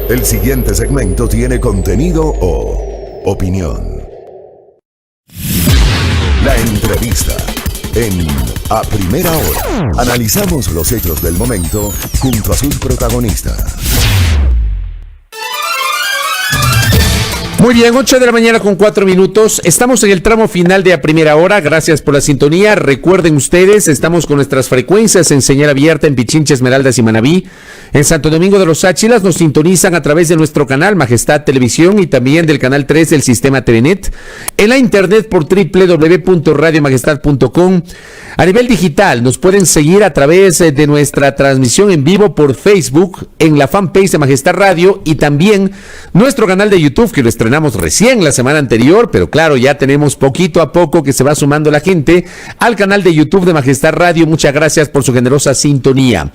El siguiente segmento tiene contenido o opinión. La entrevista en A Primera Hora. Analizamos los hechos del momento junto a sus protagonistas. Muy bien, 8 de la mañana con 4 minutos. Estamos en el tramo final de A Primera Hora. Gracias por la sintonía. Recuerden ustedes, estamos con nuestras frecuencias en señal abierta en Pichincha, Esmeraldas y Manabí. En Santo Domingo de los Áchilas nos sintonizan a través de nuestro canal Majestad Televisión y también del canal 3 del sistema Telenet. En la internet por www.radiomajestad.com. A nivel digital nos pueden seguir a través de nuestra transmisión en vivo por Facebook en la fanpage de Majestad Radio y también nuestro canal de YouTube que lo estrenamos recién la semana anterior, pero claro, ya tenemos poquito a poco que se va sumando la gente al canal de YouTube de Majestad Radio. Muchas gracias por su generosa sintonía.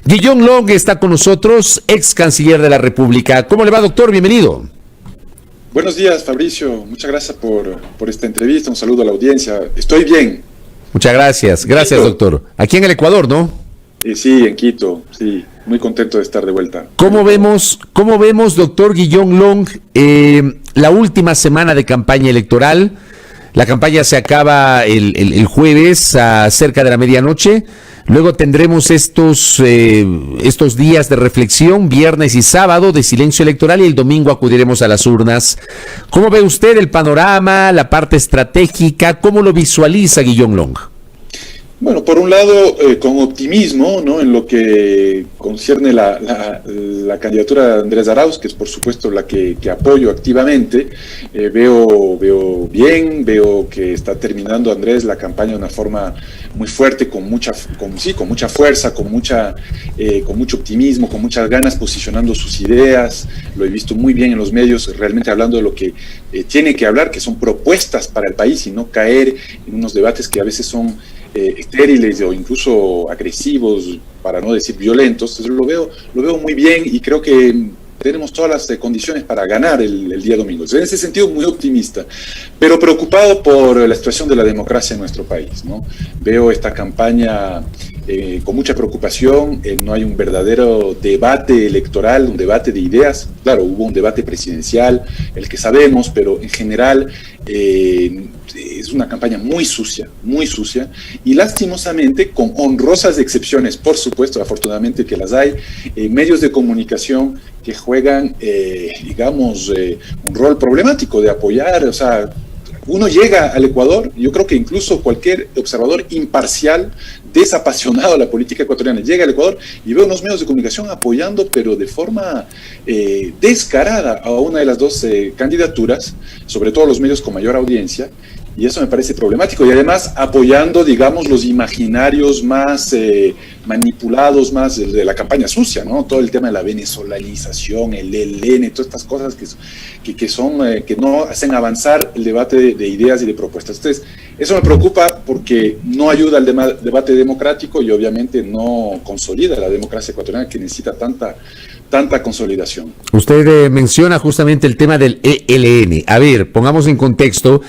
Guillón Long está con nosotros, ex canciller de la República. ¿Cómo le va, doctor? Bienvenido. Buenos días, Fabricio. Muchas gracias por esta entrevista. Un saludo a la audiencia. Estoy bien. Muchas gracias. Gracias, doctor. Aquí en el Ecuador, ¿no? Sí, en Quito. Sí, muy contento de estar de vuelta. ¿Cómo vemos, doctor Guillón Long, la última semana de campaña electoral? La campaña se acaba el jueves a cerca de la medianoche. Luego tendremos estos días de reflexión, viernes y sábado de silencio electoral, y el domingo acudiremos a las urnas. ¿Cómo ve usted el panorama, la parte estratégica? ¿Cómo lo visualiza Guillón Long? Bueno, por un lado, con optimismo, ¿no?, en lo que concierne la candidatura de Andrés Arauz, que es por supuesto la que apoyo activamente. Veo bien, veo que está terminando Andrés la campaña de una forma muy fuerte, con mucha fuerza, con mucho optimismo, con muchas ganas, posicionando sus ideas. Lo he visto muy bien en los medios, realmente hablando de lo que tiene que hablar, que son propuestas para el país y no caer en unos debates que a veces son estériles o incluso agresivos, para no decir violentos. Entonces lo veo muy bien y creo que tenemos todas las condiciones para ganar el día domingo. Entonces, en ese sentido, muy optimista, pero preocupado por la situación de la democracia en nuestro país, ¿no? Veo esta campaña con mucha preocupación. No hay un verdadero debate electoral, un debate de ideas. Claro, hubo un debate presidencial, el que sabemos, pero en general es una campaña muy sucia, y lastimosamente, con honrosas excepciones, por supuesto, afortunadamente que las hay, medios de comunicación que juegan, un rol problemático de apoyar. O sea, uno llega al Ecuador, yo creo que incluso cualquier observador imparcial, desapasionado de la política ecuatoriana, llega al Ecuador y ve unos medios de comunicación apoyando, pero de forma descarada, a una de las dos candidaturas, sobre todo los medios con mayor audiencia. Y eso me parece problemático, y además apoyando, digamos, los imaginarios más manipulados, más de la campaña sucia, ¿no? Todo el tema de la venezolanización, el ELN, todas estas cosas que no hacen avanzar el debate de ideas y de propuestas. Entonces, eso me preocupa porque no ayuda al debate democrático y obviamente no consolida la democracia ecuatoriana, que necesita tanta consolidación. Usted menciona justamente el tema del ELN. A ver, pongamos en contexto.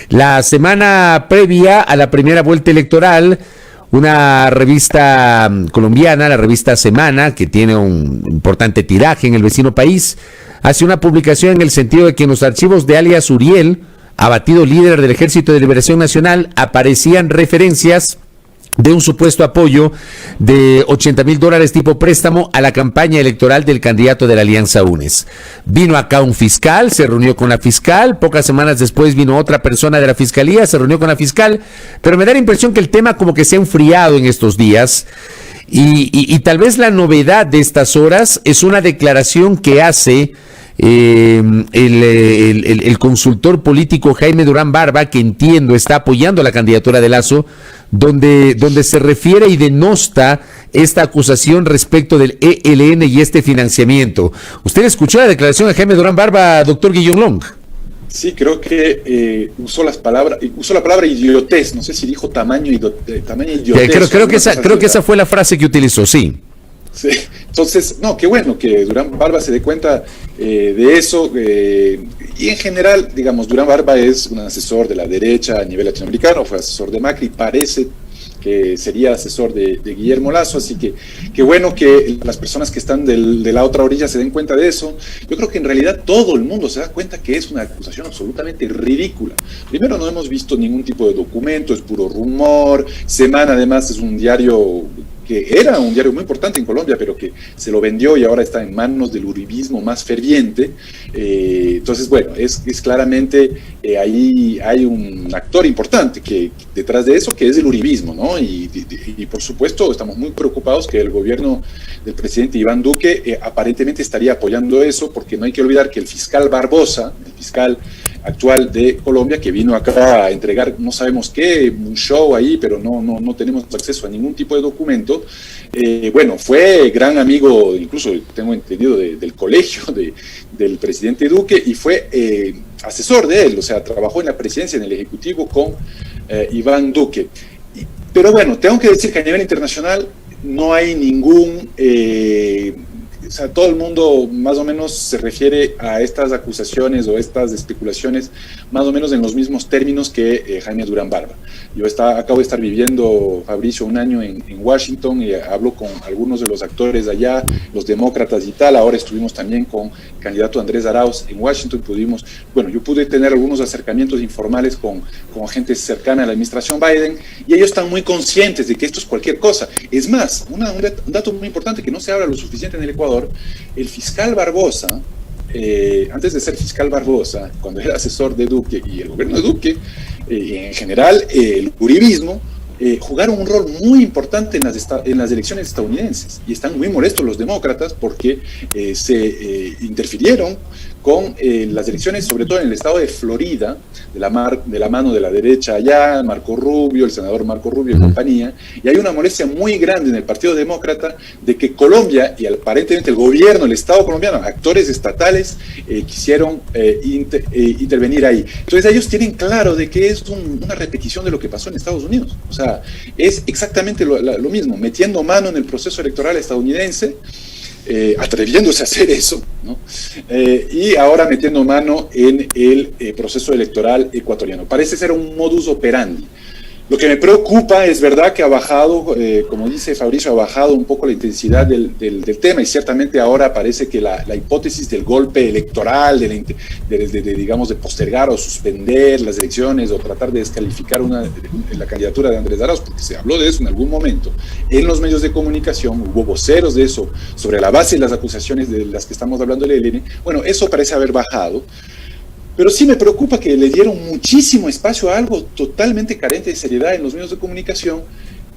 La semana previa a la primera vuelta electoral, una revista colombiana, la revista Semana, que tiene un importante tiraje en el vecino país, hace una publicación en el sentido de que en los archivos de alias Uriel, abatido líder del Ejército de Liberación Nacional, aparecían referencias de un supuesto apoyo de $80,000 tipo préstamo a la campaña electoral del candidato de la Alianza UNES. Vino acá un fiscal, se reunió con la fiscal, pocas semanas después vino otra persona de la fiscalía, se reunió con la fiscal, pero me da la impresión que el tema como que se ha enfriado en estos días y tal vez la novedad de estas horas es una declaración que hace el consultor político Jaime Durán Barba, que entiendo está apoyando la candidatura de Lasso, donde se refiere y denosta esta acusación respecto del ELN y este financiamiento. ¿Usted escuchó la declaración de Jaime Durán Barba, doctor Guillón Long? Sí, creo que usó la palabra idiotez. No sé si dijo tamaño idiotez. Creo que esa fue la frase que utilizó, sí. Sí. Entonces, no, qué bueno que Durán Barba se dé cuenta de eso. Y en general, digamos, Durán Barba es un asesor de la derecha a nivel latinoamericano, fue asesor de Macri, parece que sería asesor de Guillermo Lasso, así que qué bueno que las personas que están de la otra orilla se den cuenta de eso. Yo creo que en realidad todo el mundo se da cuenta que es una acusación absolutamente ridícula. Primero, no hemos visto ningún tipo de documento, es puro rumor. Semana, además, es un diario que era un diario muy importante en Colombia, pero que se lo vendió y ahora está en manos del uribismo más ferviente. Entonces, bueno, es claramente ahí hay un actor importante que detrás de eso, que es el uribismo, ¿no? Y por supuesto estamos muy preocupados que el gobierno del presidente Iván Duque aparentemente estaría apoyando eso, porque no hay que olvidar que el fiscal Barbosa, el fiscal actual de Colombia, que vino acá a entregar no sabemos qué, un show ahí, pero no tenemos acceso a ningún tipo de documento. Bueno, fue gran amigo, incluso tengo entendido, del colegio del presidente Duque, y fue asesor de él, o sea, trabajó en la presidencia, en el Ejecutivo con Iván Duque. Pero bueno, tengo que decir que a nivel internacional no hay ningún... o sea, todo el mundo más o menos se refiere a estas acusaciones o estas especulaciones más o menos en los mismos términos que Jaime Durán Barba. Yo acabo de estar viviendo, Fabricio, un año en Washington, y hablo con algunos de los actores allá, los demócratas y tal. Ahora estuvimos también con el candidato Andrés Arauz en Washington. Yo pude tener algunos acercamientos informales con gente cercana a la administración Biden, y ellos están muy conscientes de que esto es cualquier cosa. Es más, un dato muy importante que no se habla lo suficiente en el Ecuador: el fiscal Barbosa, antes de ser fiscal Barbosa, cuando era asesor de Duque y el gobierno de Duque, en general el uribismo, jugaron un rol muy importante en las elecciones estadounidenses, y están muy molestos los demócratas porque se interfirieron con las elecciones, sobre todo en el estado de Florida, de la mano de la derecha allá, Marco Rubio, el senador Marco Rubio y compañía, y hay una molestia muy grande en el Partido Demócrata de que Colombia y aparentemente el gobierno, el Estado colombiano, actores estatales, quisieron intervenir ahí. Entonces ellos tienen claro de que es una repetición de lo que pasó en Estados Unidos. O sea, es exactamente lo mismo, metiendo mano en el proceso electoral estadounidense, atreviéndose a hacer eso, ¿no? Y ahora metiendo mano en el proceso electoral ecuatoriano. Parece ser un modus operandi. Lo que me preocupa es verdad que ha bajado, como dice Fabricio, ha bajado un poco la intensidad del tema, y ciertamente ahora parece que la hipótesis del golpe electoral, digamos, de postergar o suspender las elecciones o tratar de descalificar la candidatura de Andrés Arauz, porque se habló de eso en algún momento en los medios de comunicación, hubo voceros de eso sobre la base de las acusaciones de las que estamos hablando del ELN. Bueno, eso parece haber bajado. Pero sí me preocupa que le dieron muchísimo espacio a algo totalmente carente de seriedad en los medios de comunicación,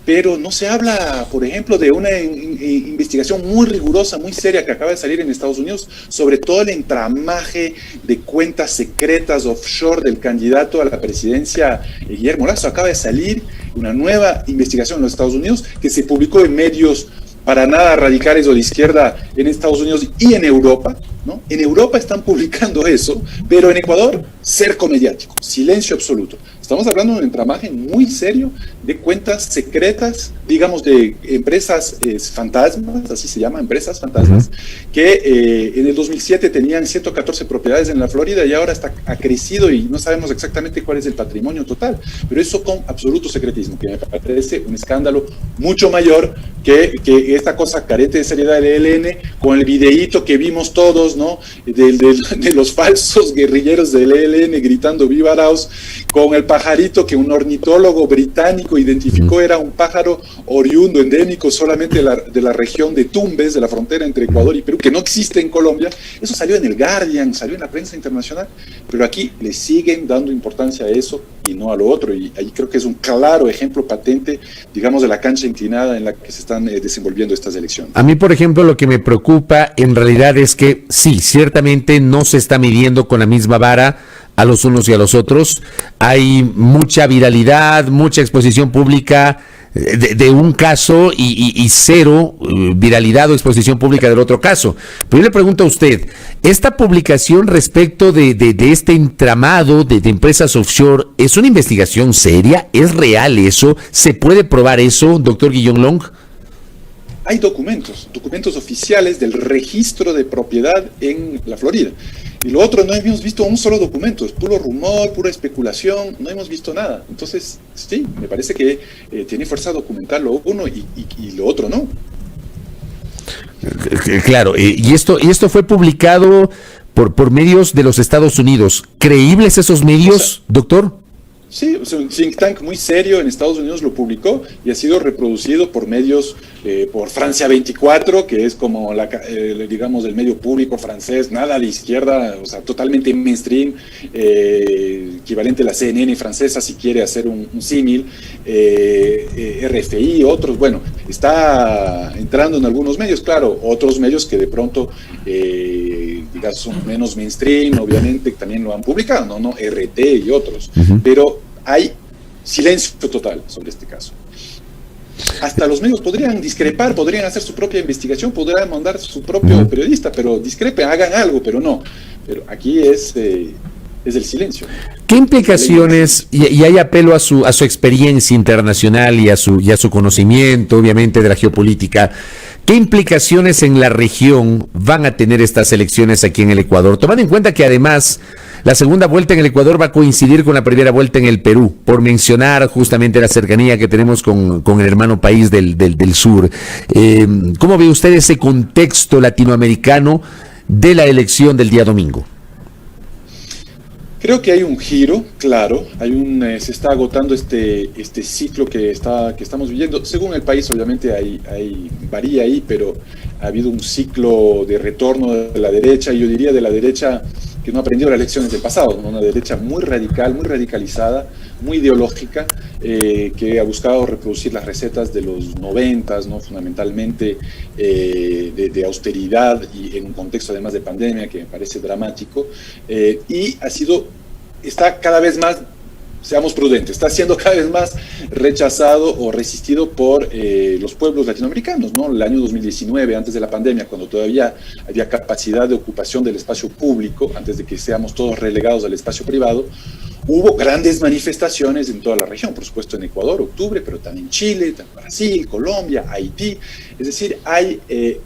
pero no se habla, por ejemplo, de una investigación muy rigurosa, muy seria, que acaba de salir en Estados Unidos sobre todo el entramaje de cuentas secretas offshore del candidato a la presidencia, Guillermo Lasso. Acaba de salir una nueva investigación en los Estados Unidos que se publicó en medios para nada radicales o de izquierda en Estados Unidos y en Europa, ¿no? En Europa están publicando eso, pero en Ecuador, cerco mediático, silencio absoluto. Estamos hablando de un entramaje muy serio de cuentas secretas, digamos, de empresas fantasmas, así se llaman, empresas fantasmas, que en el 2007 tenían 114 propiedades en la Florida, y ahora ha crecido y no sabemos exactamente cuál es el patrimonio total, pero eso con absoluto secretismo, que me parece un escándalo mucho mayor que esta cosa carente de seriedad del ELN, con el videíto que vimos todos, ¿no? De los falsos guerrilleros del ELN gritando "Viva Arauz", con el pajarito que un ornitólogo británico identificó era un pájaro oriundo, endémico solamente de la región de Tumbes, de la frontera entre Ecuador y Perú, que no existe en Colombia. Eso salió en el Guardian, salió en la prensa internacional, pero aquí le siguen dando importancia a eso y no a lo otro, y ahí creo que es un claro ejemplo patente, digamos, de la cancha inclinada en la que se están desenvolviendo estas elecciones. A mí, por ejemplo, lo que me preocupa en realidad es que sí, ciertamente no se está midiendo con la misma vara a los unos y a los otros. Hay mucha viralidad, mucha exposición pública de un caso y cero viralidad o exposición pública del otro caso. Pero yo le pregunto a usted, ¿esta publicación respecto de este entramado de empresas offshore es una investigación seria? ¿Es real eso? ¿Se puede probar eso, doctor Guillón Long? Hay documentos oficiales del registro de propiedad en la Florida. Y lo otro, no hemos visto un solo documento, es puro rumor, pura especulación, no hemos visto nada. Entonces, sí, me parece que tiene fuerza documental lo uno y lo otro no. Claro, y esto fue publicado por medios de los Estados Unidos. ¿Creíbles esos medios, doctor? Sí, o sea, un think tank muy serio en Estados Unidos lo publicó y ha sido reproducido por medios, por Francia 24, que es como, digamos, el medio público francés, nada de izquierda, o sea, totalmente mainstream, equivalente a la CNN francesa, si quiere hacer un símil, RFI, otros, bueno, está entrando en algunos medios, claro, otros medios que de pronto, digamos, son menos mainstream, obviamente también lo han publicado, ¿no? RT y otros, pero hay silencio total sobre este caso. Hasta los medios podrían discrepar, podrían hacer su propia investigación, podrían mandar su propio periodista, pero discrepen, hagan algo, pero no. Pero aquí es el silencio. ¿Qué implicaciones, y hay apelo a su experiencia internacional y a su conocimiento, obviamente, de la geopolítica, qué implicaciones en la región van a tener estas elecciones aquí en el Ecuador? Tomando en cuenta que además la segunda vuelta en el Ecuador va a coincidir con la primera vuelta en el Perú, por mencionar justamente la cercanía que tenemos con el hermano país del sur. ¿Cómo ve usted ese contexto latinoamericano de la elección del día domingo? Creo que hay un giro, claro, se está agotando este ciclo que estamos viviendo. Según el país, obviamente varía ahí, pero ha habido un ciclo de retorno de la derecha, y yo diría de la derecha que no ha aprendido las lecciones del pasado, ¿no? Una derecha muy radical, muy radicalizada, muy ideológica, que ha buscado reproducir las recetas de los 90, ¿no? Fundamentalmente de austeridad y en un contexto además de pandemia que me parece dramático, y está cada vez más, seamos prudentes, está siendo cada vez más rechazado o resistido por los pueblos latinoamericanos, ¿no? El año 2019, antes de la pandemia, cuando todavía había capacidad de ocupación del espacio público, antes de que seamos todos relegados al espacio privado, hubo grandes manifestaciones en toda la región, por supuesto en Ecuador, octubre, pero también en Chile, también Brasil, Colombia, Haití. Es decir, hay yo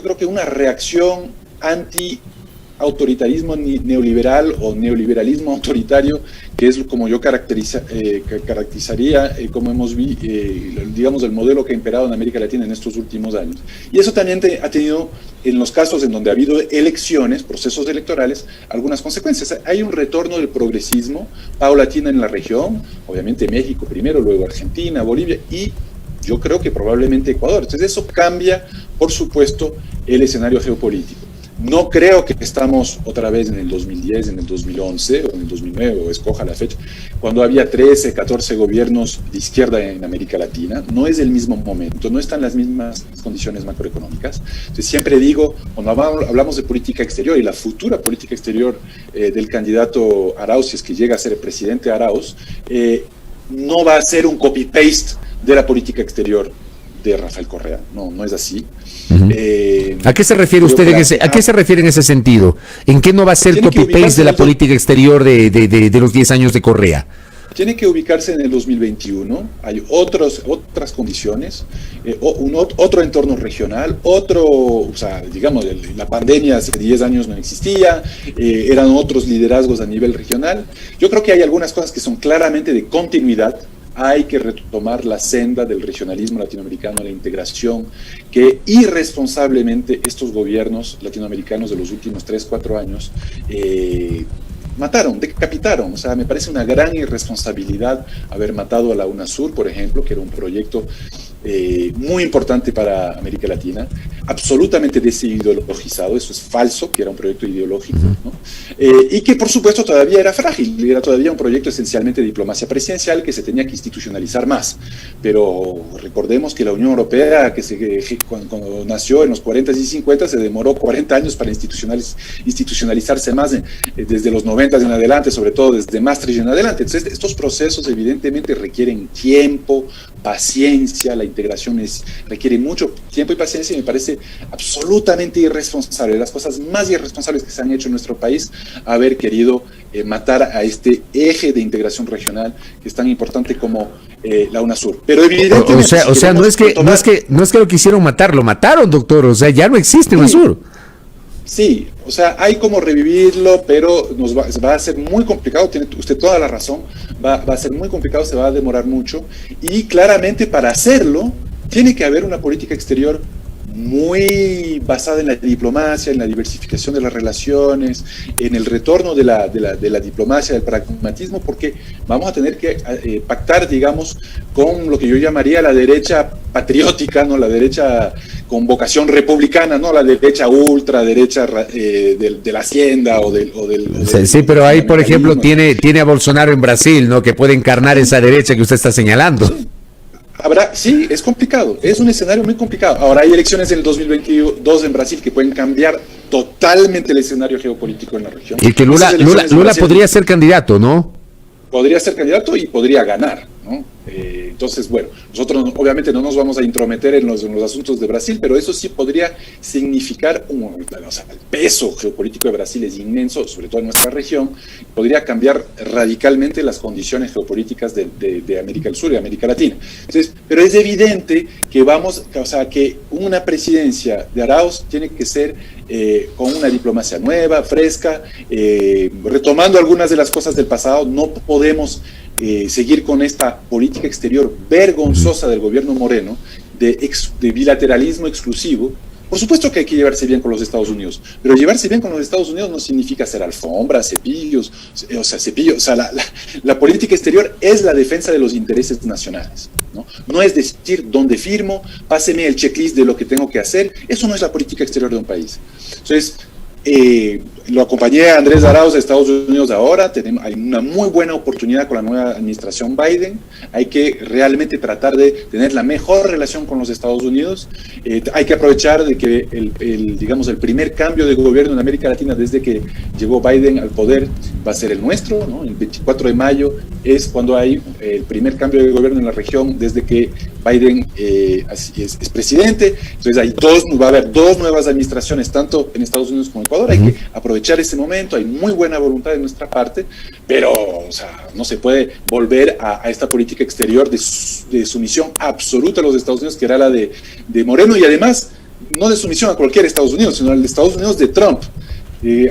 creo que una reacción anti-autoritarismo neoliberal o neoliberalismo autoritario, que es como yo caracterizaría como hemos visto, digamos, el modelo que ha imperado en América Latina en estos últimos años. Y eso también ha tenido, en los casos en donde ha habido elecciones, procesos electorales, algunas consecuencias. Hay un retorno del progresismo paulatino en la región, obviamente México primero, luego Argentina, Bolivia y yo creo que probablemente Ecuador. Entonces eso cambia, por supuesto, el escenario geopolítico. No creo que estamos otra vez en el 2010, en el 2011 o en el 2009, o escoja la fecha, cuando había 13, 14 gobiernos de izquierda en América Latina. No es el mismo momento, no están las mismas condiciones macroeconómicas. Entonces siempre digo, cuando hablamos de política exterior y la futura política exterior del candidato Arauz, si es que llega a ser el presidente Arauz, no va a ser un copy-paste de la política exterior de Rafael Correa. No es así. ¿A qué se refiere usted ¿a qué se refiere en ese sentido? ¿En qué no va a ser copy-paste de la política exterior de los 10 años de Correa? Tiene que ubicarse en el 2021, hay otras condiciones, otro entorno regional, o sea, digamos, la pandemia hace 10 años no existía, eran otros liderazgos a nivel regional. Yo creo que hay algunas cosas que son claramente de continuidad. Hay que retomar la senda del regionalismo latinoamericano, la integración que irresponsablemente estos gobiernos latinoamericanos de los últimos 3-4 años mataron, decapitaron. O sea, me parece una gran irresponsabilidad haber matado a la UNASUR, por ejemplo, que era un proyecto muy importante para América Latina, absolutamente desideologizado, eso es falso, que era un proyecto ideológico, ¿no? Y que por supuesto todavía era frágil, era todavía un proyecto esencialmente de diplomacia presidencial que se tenía que institucionalizar más. Pero recordemos que la Unión Europea, cuando nació en los 40s y 50s, se demoró 40 años para institucionalizarse más, desde los 90s en adelante, sobre todo desde Maastricht en adelante. Entonces, estos procesos evidentemente requieren tiempo, paciencia, la integración requiere mucho tiempo y paciencia, y me parece absolutamente irresponsable, las cosas más irresponsables que se han hecho en nuestro país, haber querido matar a este eje de integración regional que es tan importante como la UNASUR. Pero evidentemente... O sea, no es que lo quisieron matar, lo mataron, doctor, o sea, ya no existe UNASUR. Sí, o sea, hay como revivirlo, pero va a ser muy complicado, tiene usted toda la razón, va a ser muy complicado, se va a demorar mucho, y claramente para hacerlo tiene que haber una política exterior muy basada en la diplomacia, en la diversificación de las relaciones, en el retorno de la diplomacia, del pragmatismo, porque vamos a tener que pactar, digamos, con lo que yo llamaría la derecha patriótica, ¿no? La derecha con vocación republicana, no la derecha ultraderecha de la hacienda o del sí, pero ahí, por ejemplo, tiene a Bolsonaro en Brasil, ¿no? Que puede encarnar esa derecha que usted está señalando. Sí. Sí, es complicado, es un escenario muy complicado. Ahora hay elecciones en el 2022 en Brasil que pueden cambiar totalmente el escenario geopolítico en la región. Y que Lula podría ser candidato, ¿no? Podría ser candidato y podría ganar, ¿no? Entonces, bueno, nosotros obviamente no nos vamos a intrometer en los asuntos de Brasil, pero eso sí podría significar, o sea, el peso geopolítico de Brasil es inmenso, sobre todo en nuestra región, podría cambiar radicalmente las condiciones geopolíticas de América del Sur y América Latina. Entonces, pero es evidente que que una presidencia de Arauz tiene que ser con una diplomacia nueva, fresca, retomando algunas de las cosas del pasado. No podemos seguir con esta política exterior vergonzosa del gobierno Moreno, de bilateralismo exclusivo. Por supuesto que hay que llevarse bien con los Estados Unidos, pero llevarse bien con los Estados Unidos no significa hacer alfombras, cepillos, la política exterior es la defensa de los intereses nacionales, ¿no? No es decir, dónde firmo, páseme el checklist de lo que tengo que hacer, eso no es la política exterior de un país. Entonces, lo acompañé a Andrés Arauz de Estados Unidos ahora, hay una muy buena oportunidad con la nueva administración Biden, hay que realmente tratar de tener la mejor relación con los Estados Unidos, hay que aprovechar de que el primer cambio de gobierno en América Latina desde que llegó Biden al poder va a ser el nuestro, ¿no? El 24 de mayo es cuando hay el primer cambio de gobierno en la región desde que Biden es presidente. Entonces va a haber dos nuevas administraciones, tanto en Estados Unidos como en Ecuador. Hay que aprovechar ese momento, hay muy buena voluntad de nuestra parte, pero no se puede volver a esta política exterior de sumisión absoluta a los Estados Unidos, que era la de Moreno, y además no de sumisión a cualquier Estados Unidos, sino al de Estados Unidos de Trump.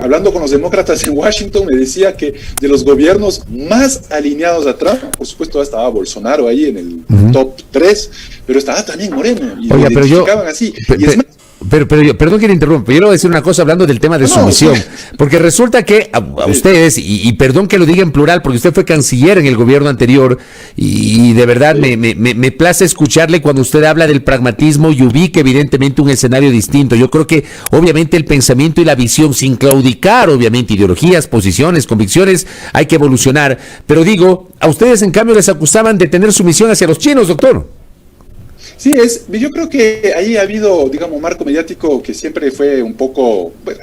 Hablando con los demócratas en Washington, me decía que de los gobiernos más alineados a Trump, por supuesto estaba Bolsonaro ahí en el top 3, pero estaba también Moreno, y oiga, lo identificaban así. Y es más, pero perdón que le interrumpa, yo le voy a decir una cosa hablando del tema de sumisión, porque resulta que a ustedes, y perdón que lo diga en plural, porque usted fue canciller en el gobierno anterior, y de verdad me place escucharle cuando usted habla del pragmatismo y ubica evidentemente un escenario distinto. Yo creo que obviamente el pensamiento y la visión, sin claudicar obviamente ideologías, posiciones, convicciones, hay que evolucionar, pero digo, a ustedes en cambio les acusaban de tener sumisión hacia los chinos, doctor. Sí, yo creo que ahí ha habido, digamos, marco mediático que siempre fue un poco, bueno,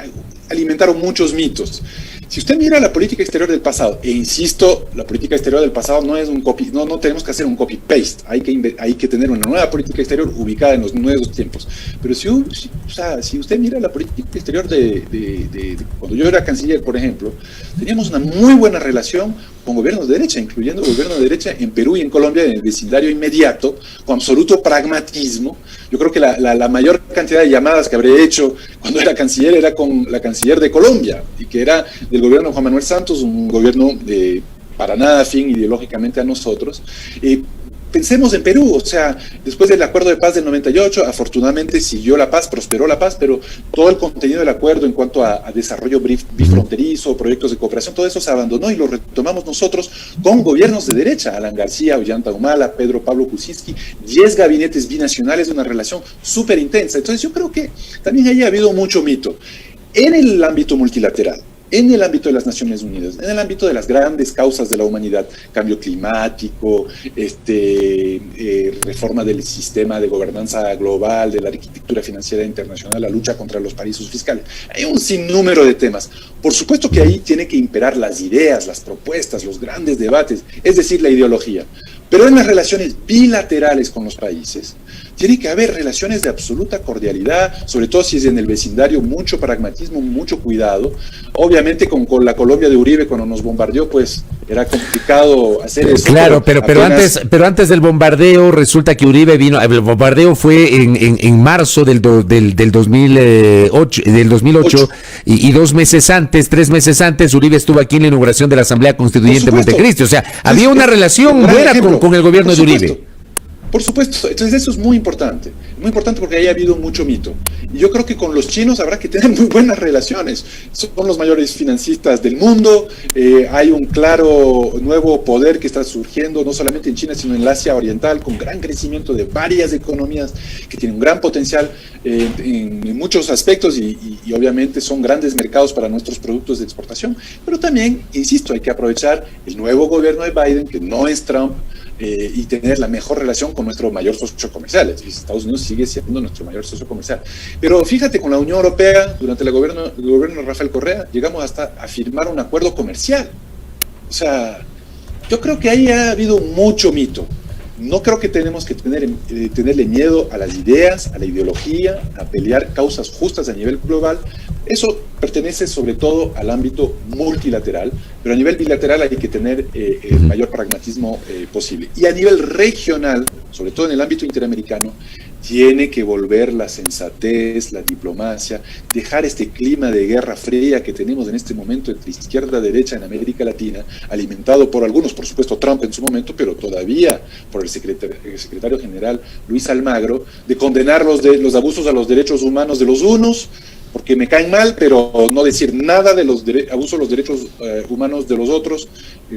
alimentaron muchos mitos. Si usted mira la política exterior del pasado, e insisto, la política exterior del pasado no es un copy, no tenemos que hacer un copy-paste, hay que tener una nueva política exterior ubicada en los nuevos tiempos. Pero si usted mira la política exterior de cuando yo era canciller, por ejemplo, teníamos una muy buena relación con gobiernos de derecha, incluyendo gobiernos de derecha en Perú y en Colombia, en el vecindario inmediato, con absoluto pragmatismo. Yo creo que la mayor cantidad de llamadas que habré hecho cuando era canciller era con la canciller de Colombia, y que era del gobierno de Juan Manuel Santos, un gobierno para nada afín ideológicamente a nosotros. Pensemos en Perú, después del acuerdo de paz del 98, afortunadamente siguió la paz, prosperó la paz, pero todo el contenido del acuerdo en cuanto a desarrollo bifronterizo, proyectos de cooperación, todo eso se abandonó y lo retomamos nosotros con gobiernos de derecha, Alan García, Ollanta Humala, Pedro Pablo Kuczynski, 10 gabinetes binacionales de una relación súper intensa. Entonces yo creo que también ahí ha habido mucho mito. En el ámbito multilateral, en el ámbito de las Naciones Unidas, en el ámbito de las grandes causas de la humanidad, cambio climático, reforma del sistema de gobernanza global, de la arquitectura financiera internacional, la lucha contra los paraísos fiscales. Hay un sinnúmero de temas. Por supuesto que ahí tiene que imperar las ideas, las propuestas, los grandes debates, es decir, la ideología. Pero en las relaciones bilaterales con los países, tiene que haber relaciones de absoluta cordialidad, sobre todo si es en el vecindario, mucho pragmatismo, mucho cuidado. Obviamente con la Colombia de Uribe, cuando nos bombardeó, pues era complicado hacer eso. Claro, pero antes del bombardeo resulta que Uribe vino. El bombardeo fue en marzo del 2008 y 2 meses antes, 3 meses antes, Uribe estuvo aquí en la inauguración de la Asamblea Constituyente de Montecristi. O sea, había una relación buena con el gobierno de Uribe. Por supuesto, entonces eso es muy importante porque ahí ha habido mucho mito. Y yo creo que con los chinos habrá que tener muy buenas relaciones. Son los mayores financistas del mundo, hay un claro nuevo poder que está surgiendo, no solamente en China, sino en el Asia Oriental, con gran crecimiento de varias economías que tienen un gran potencial en muchos aspectos y obviamente son grandes mercados para nuestros productos de exportación. Pero también, insisto, hay que aprovechar el nuevo gobierno de Biden, que no es Trump, y tener la mejor relación con nuestro mayor socio comercial. Estados Unidos sigue siendo nuestro mayor socio comercial. Pero fíjate, con la Unión Europea, durante el gobierno de Rafael Correa, llegamos hasta a firmar un acuerdo comercial. O sea, yo creo que ahí ha habido mucho mito. No creo que tenemos que tenerle miedo a las ideas, a la ideología, a pelear causas justas a nivel global. Eso pertenece sobre todo al ámbito multilateral, pero a nivel bilateral hay que tener el mayor pragmatismo posible. Y a nivel regional, sobre todo en el ámbito interamericano, tiene que volver la sensatez, la diplomacia, dejar este clima de guerra fría que tenemos en este momento entre izquierda y derecha en América Latina, alimentado por algunos, por supuesto Trump en su momento, pero todavía por el secretario general Luis Almagro, de condenar los abusos a los derechos humanos de los unos, porque me caen mal, pero no decir nada de los abusos a los derechos humanos de los otros.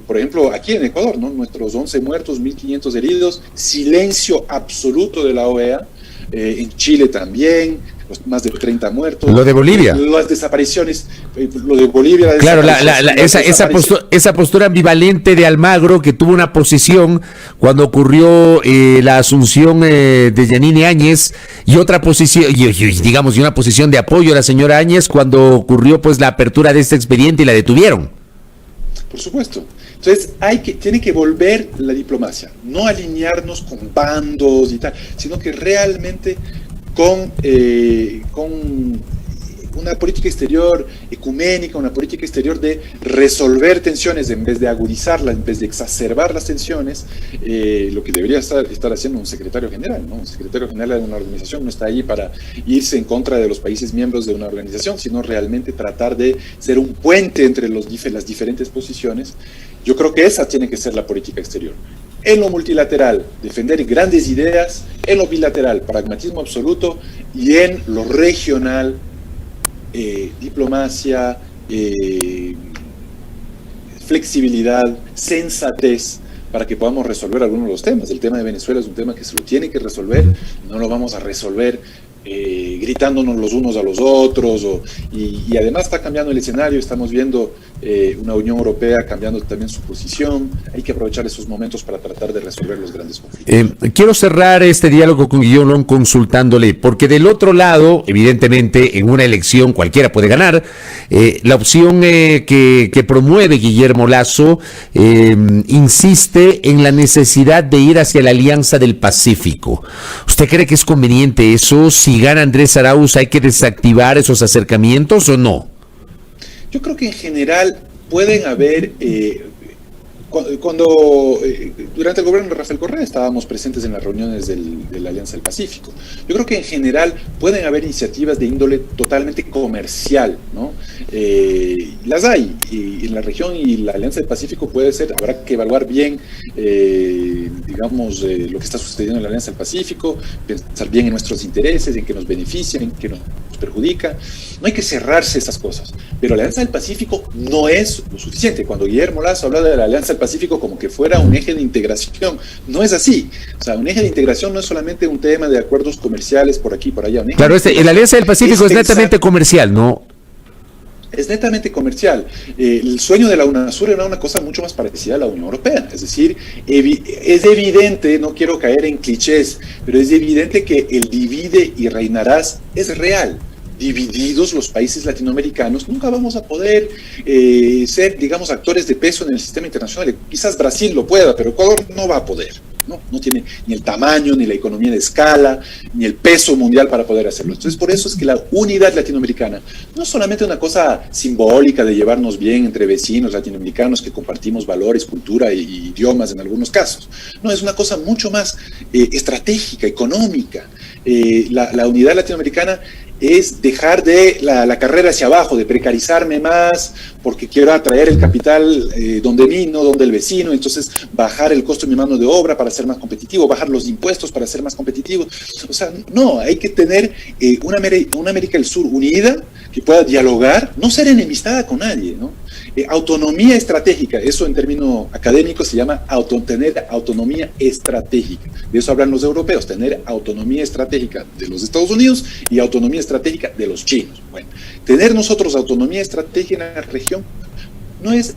Por ejemplo, aquí en Ecuador, ¿no? Nuestros 11 muertos, 1.500 heridos, silencio absoluto de la OEA. En Chile también, más de 30 muertos. Lo de Bolivia. Las desapariciones, lo de Bolivia. Claro, esa postura ambivalente de Almagro, que tuvo una posición cuando ocurrió la asunción de Yanine Áñez, y otra posición, digamos, y una posición de apoyo a la señora Áñez cuando ocurrió pues la apertura de este expediente y la detuvieron. Por supuesto. Entonces tiene que volver la diplomacia, no alinearnos con bandos y tal, sino que realmente con una política exterior ecuménica, una política exterior de resolver tensiones en vez de agudizarlas, en vez de exacerbar las tensiones, lo que debería estar haciendo un secretario general, ¿no? Un secretario general de una organización no está ahí para irse en contra de los países miembros de una organización, sino realmente tratar de ser un puente entre las diferentes posiciones. Yo creo que esa tiene que ser la política exterior. En lo multilateral, defender grandes ideas; en lo bilateral, pragmatismo absoluto; y en lo regional, diplomacia, flexibilidad, sensatez, para que podamos resolver algunos de los temas. El tema de Venezuela es un tema que se lo tiene que resolver, no lo vamos a resolver gritándonos los unos a los otros, y además está cambiando el escenario, estamos viendo una Unión Europea cambiando también su posición. Hay que aprovechar esos momentos para tratar de resolver los grandes conflictos. Quiero cerrar este diálogo con Guillermo Long consultándole, porque del otro lado, evidentemente, en una elección cualquiera puede ganar. La opción que promueve Guillermo Lasso insiste en la necesidad de ir hacia la Alianza del Pacífico. ¿Usted cree que es conveniente eso? Si gana Andrés Arauz, ¿hay que desactivar esos acercamientos o no? Yo creo que en general pueden haber, durante el gobierno de Rafael Correa estábamos presentes en las reuniones de la Alianza del Pacífico. Yo creo que en general pueden haber iniciativas de índole totalmente comercial, ¿no? Las hay y en la región, y la Alianza del Pacífico puede ser, habrá que evaluar bien, lo que está sucediendo en la Alianza del Pacífico, pensar bien en nuestros intereses, en qué nos beneficia, en qué nos perjudica. No hay que cerrarse esas cosas, pero la Alianza del Pacífico no es lo suficiente. Cuando Guillermo Lasso habla de la Alianza del Pacífico como que fuera un eje de integración, no es así. O sea, un eje de integración no es solamente un tema de acuerdos comerciales por aquí, por allá. Claro, la Alianza del Pacífico es netamente comercial, ¿no? Es netamente comercial. El sueño de la UNASUR era una cosa mucho más parecida a la Unión Europea. Es decir, es evidente, no quiero caer en clichés, pero es evidente que el divide y reinarás es real. Divididos los países latinoamericanos, nunca vamos a poder ser, digamos, actores de peso en el sistema internacional. Quizás Brasil lo pueda, pero Ecuador no va a poder. No tiene ni el tamaño, ni la economía de escala, ni el peso mundial para poder hacerlo. Entonces, por eso es que la unidad latinoamericana no es solamente una cosa simbólica de llevarnos bien entre vecinos latinoamericanos que compartimos valores, cultura e idiomas en algunos casos. No, es una cosa mucho más estratégica, económica. La unidad latinoamericana es dejar de la carrera hacia abajo, de precarizarme más porque quiero atraer el capital donde mí, no donde el vecino, entonces bajar el costo de mi mano de obra para ser más competitivo, bajar los impuestos para ser más competitivo. O sea, no, hay que tener una América del Sur unida, que pueda dialogar, no ser enemistada con nadie, ¿no? Autonomía estratégica, eso en términos académicos se llama tener autonomía estratégica. De eso hablan los europeos, tener autonomía estratégica de los Estados Unidos y autonomía estratégica de los chinos. Bueno, tener nosotros autonomía estratégica en la región no es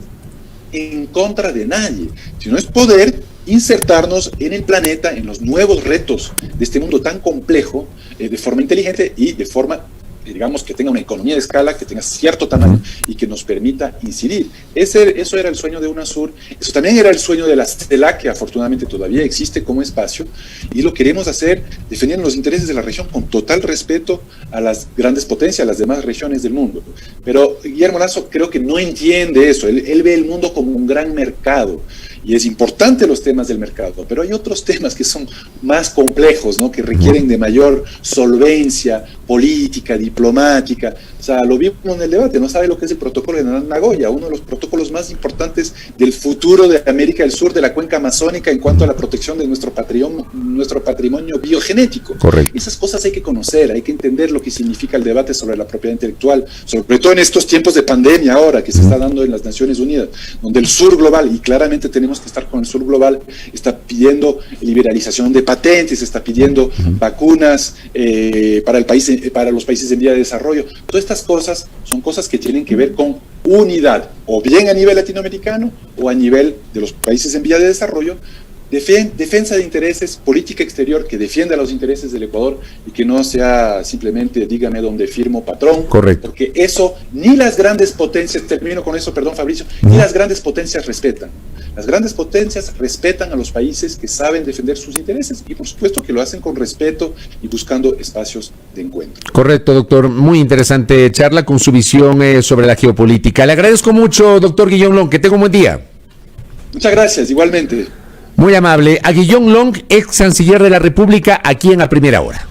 en contra de nadie, sino es poder insertarnos en el planeta, en los nuevos retos de este mundo tan complejo, de forma inteligente y de forma, digamos, que tenga una economía de escala, que tenga cierto tamaño y que nos permita incidir. Eso era el sueño de UNASUR, eso también era el sueño de la CELAC, que afortunadamente todavía existe como espacio, y lo queremos hacer defendiendo los intereses de la región con total respeto a las grandes potencias, a las demás regiones del mundo. Pero Guillermo Lasso creo que no entiende eso, él ve el mundo como un gran mercado, y es importante los temas del mercado, pero hay otros temas que son más complejos, ¿no? Que requieren de mayor solvencia política, diplomática. O sea, lo vimos en el debate, no sabe lo que es el protocolo de Nagoya, uno de los protocolos más importantes del futuro de América del Sur, de la cuenca amazónica, en cuanto a la protección de nuestro patrimonio biogenético. Correcto. Esas cosas hay que conocer, hay que entender lo que significa el debate sobre la propiedad intelectual, sobre todo en estos tiempos de pandemia ahora que se está dando en las Naciones Unidas, donde el sur global, y claramente tenemos que estar con el sur global, está pidiendo liberalización de patentes, está pidiendo vacunas para los países en vía de desarrollo. Todas estas cosas son cosas que tienen que ver con unidad, o bien a nivel latinoamericano o a nivel de los países en vía de desarrollo, defensa de intereses, política exterior que defienda los intereses del Ecuador y que no sea simplemente dígame dónde firmo, patrón. Correcto. Porque eso, ni las grandes potencias, termino con eso, perdón Fabricio, ni las grandes potencias respetan. Las grandes potencias respetan a los países que saben defender sus intereses y por supuesto que lo hacen con respeto y buscando espacios de encuentro. Correcto, doctor. Muy interesante charla con su visión sobre la geopolítica. Le agradezco mucho, doctor Guillaume Long. Que tenga un buen día. Muchas gracias, igualmente. Muy amable. A Guillaume Long, ex canciller de la República, aquí en A Primera Hora.